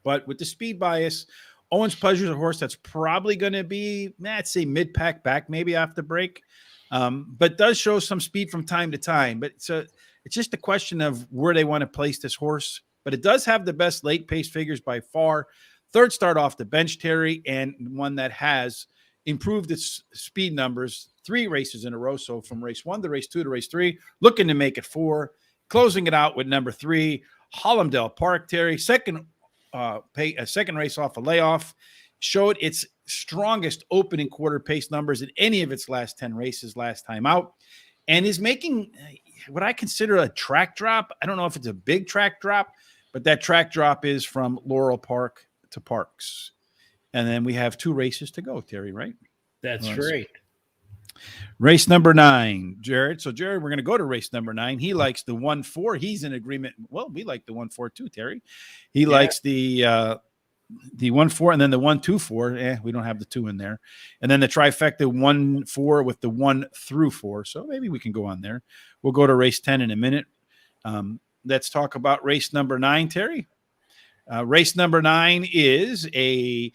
but with the speed bias, Owen's Pleasure is a horse that's probably going to be, I'd say, mid-pack back, maybe off the break, but does show some speed from time to time. But it's just a question of where they want to place this horse. But it does have the best late pace figures by far. 3rd start off the bench, Terry, and one that has improved its speed numbers 3 races in a row. So from race 1 to race 2 to race 3, looking to make it 4, closing it out with number 3, Hollandale Park, Terry. Second race off a layoff, showed its strongest opening quarter pace numbers in any of its last 10 races last time out, and is making what I consider a track drop. I don't know if it's a big track drop, but that track drop is from Laurel Park to Parx. And then we have 2 races to go, Terry, right? That's right. Race number 9, Jared. So, Jared, we're going to go to race number 9. He likes the 1-4. He's in agreement. Well, we like the 1-4 too, Terry. He likes the 1-4 and then the 1-2-4. We don't have the 2 in there. And then the trifecta 1-4 with the 1 through 4. So maybe we can go on there. We'll go to race 10 in a minute. Let's talk about race number 9, Terry. Race number 9 is a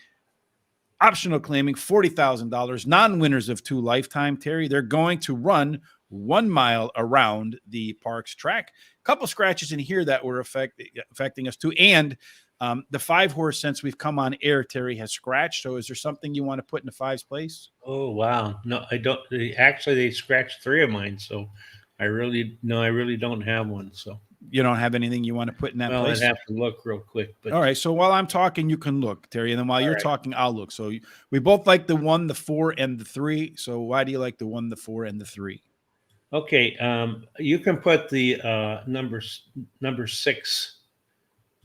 optional claiming $40,000, non-winners of 2 lifetime, Terry. They're going to run 1 mile around the Parx track. A couple scratches in here that were affecting us too, and The 5-horse, since we've come on air, Terry, has scratched. So is there something you want to put in the 5's place? Oh wow. No, I don't. They scratched 3 of mine, so I really don't have one. So You don't have anything you want to put in that well, I'd place? have to look real quick. But All right. So while I'm talking, you can look, Terry. And then while all you're right. talking, I'll look. So we both like the 1, the 4, and the 3. So why do you like the 1, the 4, and the 3? Okay. You can put the number 6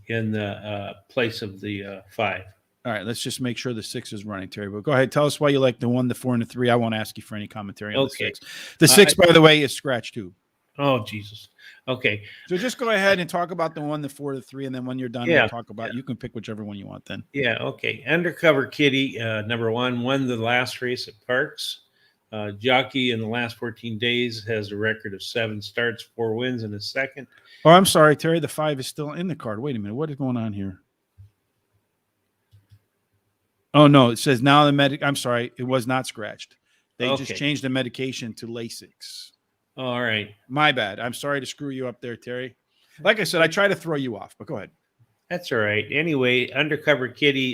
in the place of the 5. All right. Let's just make sure the 6 is running, Terry. But go ahead. Tell us why you like the 1, the 4, and the 3. I won't ask you for any commentary on the Okay. 6. The 6, by the way, is scratched too. Oh Jesus. Okay. So just go ahead and talk about the 1, the 4, the 3, and then when you're done, Yeah. we'll talk about. You can pick whichever one you want. Then. Yeah. Okay. Undercover Kitty, number 1, won the last race at Parx. Jockey in the last 14 days has a record of 7 starts, 4 wins in a second. Oh, I'm sorry, Terry. The 5 is still in the card. Wait a minute. What is going on here? Oh no, it says now the medic. I'm sorry, it was not scratched. They just Okay. changed the medication to Lasix. All right. My bad. I'm sorry to screw you up there, Terry. Like I said, I try to throw you off, but go ahead. That's all right. Anyway, Undercover Kitty,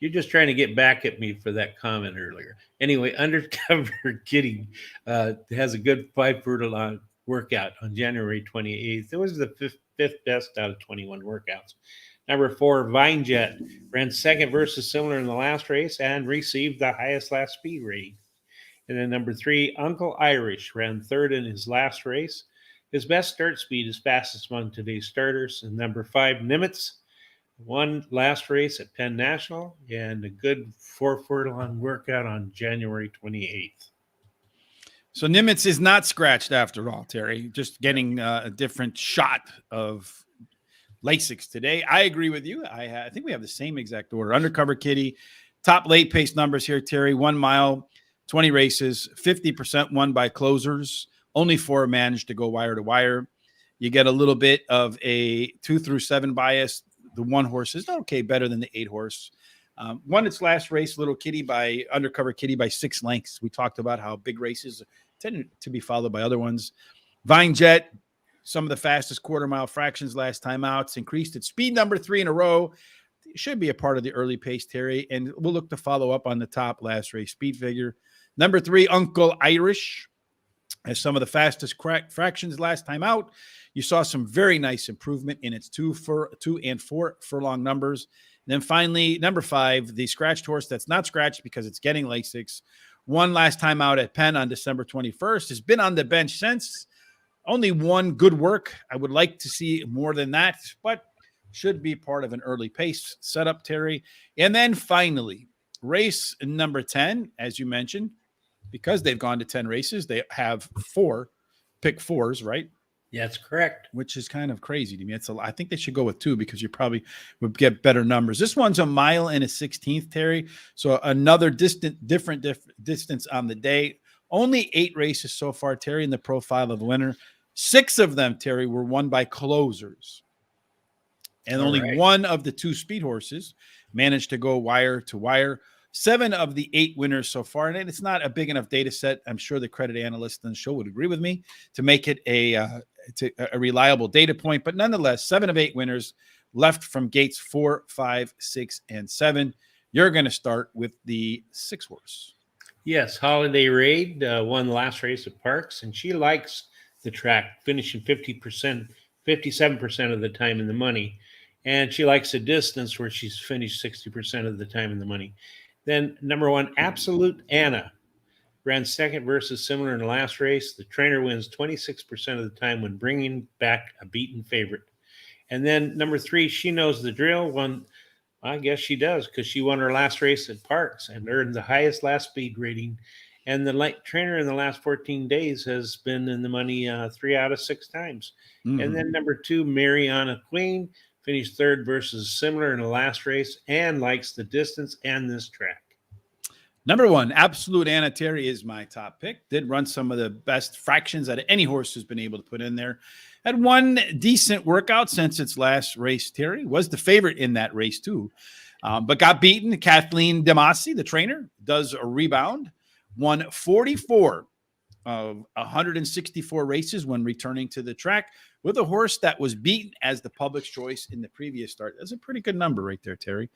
you're just trying to get back at me for that comment earlier. Anyway, Undercover Kitty has a good 5 furlong workout on January 28th. It was the fifth best out of 21 workouts. Number 4, Vine Jet, ran second versus similar in the last race and received the highest last speed rating. And then number 3, Uncle Irish, ran third in his last race. His best start speed is fastest among today's starters. And number 5, Nimitz, won last race at Penn National and a good 4 furlong workout on January 28th. So Nimitz is not scratched after all, Terry. Just getting a different shot of Lasix today. I agree with you. I think we have the same exact order. Undercover Kitty, top late pace numbers here, Terry. 1 mile, 20 races, 50% won by closers. Only 4 managed to go wire to wire. You get a little bit of a 2 through 7 bias. The 1 horse is okay, better than the 8 horse. Won its last race, Undercover Kitty by 6 lengths. We talked about how big races tend to be followed by other ones. Vine Jet, some of the fastest quarter-mile fractions last time out. It's increased its speed number 3 in a row. It should be a part of the early pace, Terry, and we'll look to follow up on the top last race speed figure. Number 3, Uncle Irish, has some of the fastest fractions last time out. You saw some very nice improvement in its 2 and 4 furlong numbers. And then finally, number 5, the scratched horse that's not scratched because it's getting Lasix. Won last time out at Penn on December 21st. Has been on the bench since. Only 1 good work. I would like to see more than that, but should be part of an early pace setup, Terry. And then finally, race number 10, as you mentioned, because they've gone to 10 races, they have 4 pick 4s, right? Yeah, that's correct. Which is kind of crazy to me. I think they should go with 2 because you probably would get better numbers. This one's 1 mile and a 16th, Terry. So another different distance on the day. Only 8 races so far, Terry, in the profile of the winner. 6 of them, Terry, were won by closers. And only 1 of the 2 speed horses managed to go wire to wire. 7 of the 8 winners so far, and it's not a big enough data set. I'm sure the credit analysts on the show would agree with me to make it a reliable data point. But nonetheless, 7 of 8 winners left from gates 4, 5, 6, and 7. You're going to start with the 6 horse. Yes, Holiday Raid won the last race at Parx, and she likes the track, finishing 57% of the time in the money. And she likes the distance where she's finished 60% of the time in the money. Then number 1, Absolute Anna, ran second versus similar in the last race. The trainer wins 26% of the time when bringing back a beaten favorite. And then number 3, She Knows the Drill, won. I guess she does because she won her last race at Parx and earned the highest last speed rating. And the light trainer in the last 14 days has been in the money 3 out of 6 times. Mm-hmm. And then number 2, Mariana Queen, finished third versus similar in the last race and likes the distance and this track. Number 1, Absolute Anna, Terry, is my top pick. Did run some of the best fractions that any horse has been able to put in there. Had 1 decent workout since its last race, Terry. Was the favorite in that race, too. But got beaten. Kathleen Demasi, the trainer, does a rebound. Won 44 of 164 races when returning to the track with a horse that was beaten as the public's choice in the previous start. That's a pretty good number right there, Terry.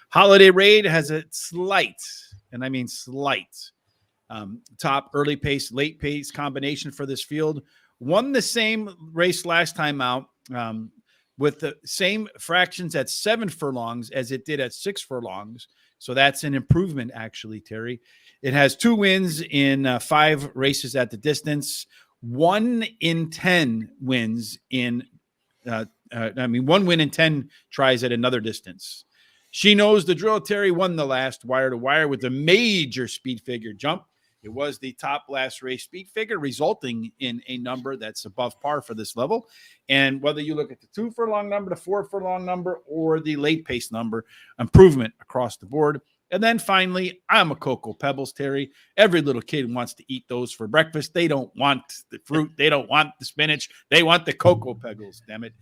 Holiday Raid has a slight, and I mean slight, top early pace, late pace combination for this field. Won the same race last time out with the same fractions at 7 furlongs as it did at 6 furlongs. So that's an improvement, actually, Terry. It has 2 wins in 5 races at the distance. 1 in 10 wins in, 1 win in 10 tries at another distance. She Knows the Drill, Terry, won the last wire to wire with a major speed figure jump. It was the top last race speed figure, resulting in a number that's above par for this level. And whether you look at the 2 furlong number, the 4 furlong number, or the late pace number, improvement across the board. And then finally, I'm a Cocoa Pebbles, Terry. Every little kid wants to eat those for breakfast. They don't want the fruit. They don't want the spinach. They want the Cocoa Pebbles, damn it.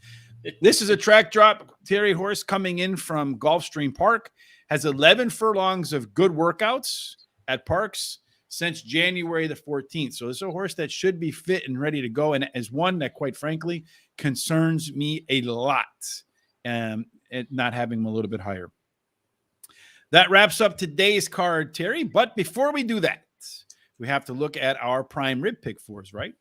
This is a track drop, Terry, horse coming in from Gulfstream Park. Has 11 furlongs of good workouts at Parx since January the 14th. So it's a horse that should be fit and ready to go, and is one that, quite frankly, concerns me a lot, and not having him a little bit higher. That wraps up today's card, Terry. But before we do that, we have to look at our prime rib pick fours, right?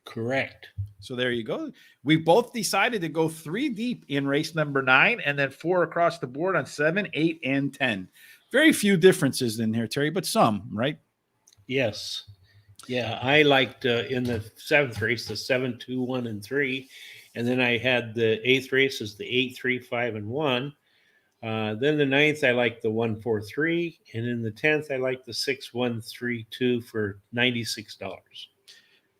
Correct. So there you go. We both decided to go 3 deep in race number 9 and then 4 across the board on 7, 8, and 10. Very few differences in here, Terry, but some, right? Yes. Yeah, I liked in the 7th race, the 7, 2, 1, and 3. And then I had the 8th race as the 8, 3, 5, and 1. Then the 9th, I liked the 1, 4, 3. And in the 10th, I liked the 6, 1, 3, 2 for $96.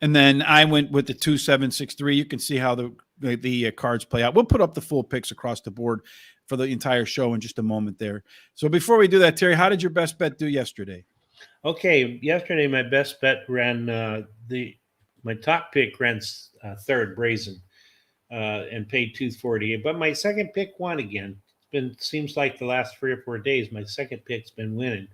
And then I went with the 2, 7, 6, 3. You can see how the cards play out. We'll put up the full picks across the board for the entire show in just a moment there. So before we do that, Terry, how did your best bet do yesterday? Okay, yesterday my best bet ran my top pick ran 3rd, Brazen, and paid $248. But my second pick won again. Seems like the last 3 or 4 days my second pick's been winning.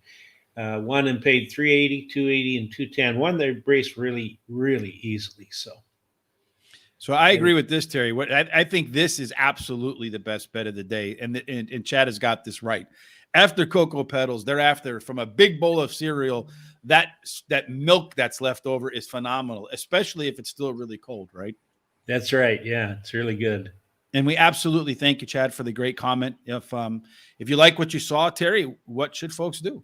Won and paid $380, $280, and $210. Won the race really, really easily. So I agree with this, Terry. I think this is absolutely the best bet of the day, and Chad has got this right. After Cocoa Petals, thereafter, from a big bowl of cereal, that milk that's left over is phenomenal, especially if it's still really cold, right? That's right. Yeah, it's really good. And we absolutely thank you, Chad, for the great comment. If you like what you saw, Terry, what should folks do?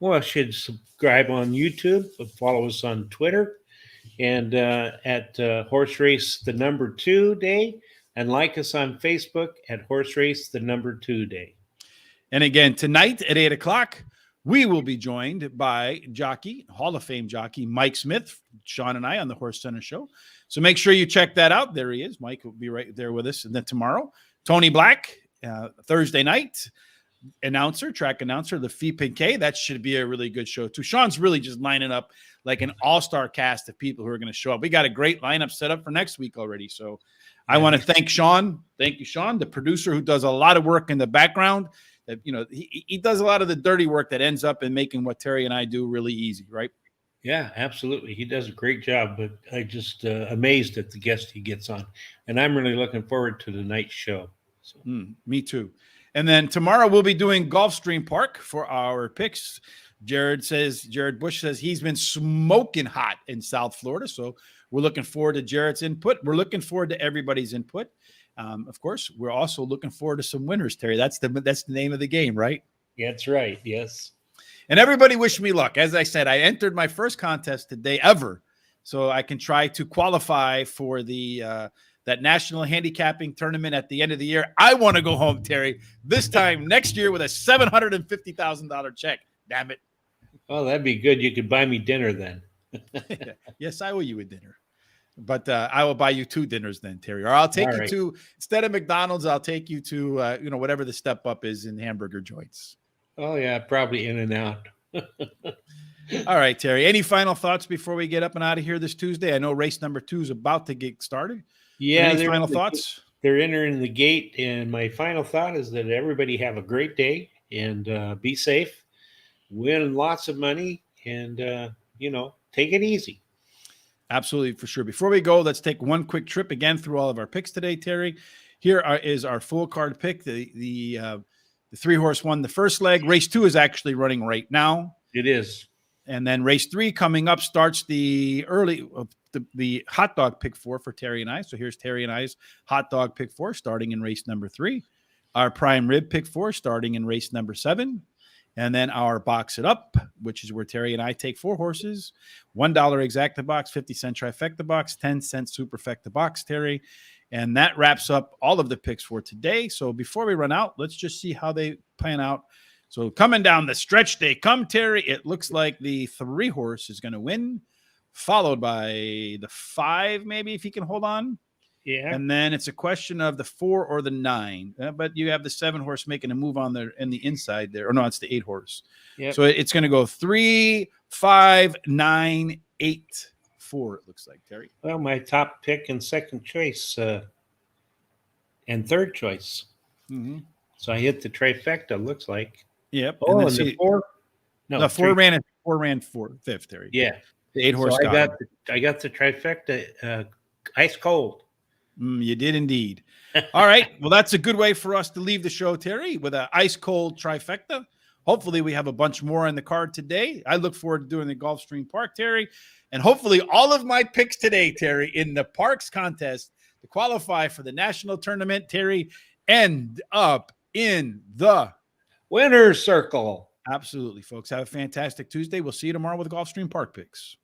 Well, should subscribe on YouTube, follow us on Twitter, and at Horse Race the number 2 day, and like us on Facebook at Horse Race the number 2 day. And again, tonight at 8 o'clock, we will be joined by Hall of Fame jockey Mike Smith, Sean and I on the Horse Center show. So make sure you check that out. There he is. Mike will be right there with us. And then tomorrow, Tony Black, Thursday night, track announcer, the Fee Pinkay. That should be a really good show too. Sean's really just lining up like an all-star cast of people who are going to show up. We got a great lineup set up for next week already. So I want to thank Sean. Thank you, Sean, the producer who does a lot of work in the background. That, he does a lot of the dirty work that ends up in making what Terry and I do really easy, right? Yeah, absolutely. He does a great job, but I just amazed at the guest he gets on. And I'm really looking forward to the night show. So. Me too. And then tomorrow we'll be doing Gulfstream Park for our picks. Jared Bush says he's been smoking hot in South Florida. So we're looking forward to Jared's input. We're looking forward to everybody's input. Of course, we're also looking forward to some winners, Terry. That's the name of the game, right? Yeah, that's right. Yes. And everybody wish me luck. As I said, I entered my first contest today ever, so I can try to qualify for the that national handicapping tournament at the end of the year. I want to go home, Terry, this time next year with a $750,000 check. Damn it. Oh, that'd be good. You could buy me dinner then. Yes, I owe you a dinner. But I will buy you 2 dinners then, Terry. Or I'll take you to, instead of McDonald's, I'll take you to, whatever the step up is in hamburger joints. Oh, yeah, probably In and Out. All right, Terry. Any final thoughts before we get up and out of here this Tuesday? I know race number 2 is about to get started. Yeah. Any final thoughts? They're entering the gate. And my final thought is that everybody have a great day and be safe, win lots of money, and, take it easy. Absolutely, for sure. Before we go, let's take one quick trip again through all of our picks today, Terry. Here is our full card pick. The 3-horse won the first leg. Race 2 is actually running right now. It is. And then race 3 coming up starts the hot dog pick 4 for Terry and I. So here's Terry and I's hot dog pick 4 starting in race number 3. Our prime rib pick 4 starting in race number 7. And then our box it up, which is where Terry and I take 4 horses, $1 exacta box, 50-cent trifecta box, 10-cent superfecta box, Terry. And that wraps up all of the picks for today. So before we run out, let's just see how they plan out. So coming down the stretch, they come, Terry. It looks like the 3-horse is going to win, followed by the 5, maybe, if he can hold on. Yeah. And then it's a question of the 4 or the 9. But you have the 7-horse making a move on there in the inside there. Or no, it's the 8-horse. Yep. So it's going to go 3, 5, 9, 8, 4, it looks like, Terry. Well, my top pick and second choice and third choice. Mm-hmm. So I hit the trifecta, looks like. Yep. Oh, and the 4? No, the 4 ran 5th, Terry. Yeah. The 8-horse so I got the trifecta ice cold. You did indeed. All right. Well, that's a good way for us to leave the show, Terry, with an ice cold trifecta. Hopefully we have a bunch more on the card today. I look forward to doing the Gulfstream Park, Terry. And hopefully all of my picks today, Terry, in the Parx contest to qualify for the national tournament, Terry, end up in the winner's circle. Absolutely, folks. Have a fantastic Tuesday. We'll see you tomorrow with the Gulfstream Park picks.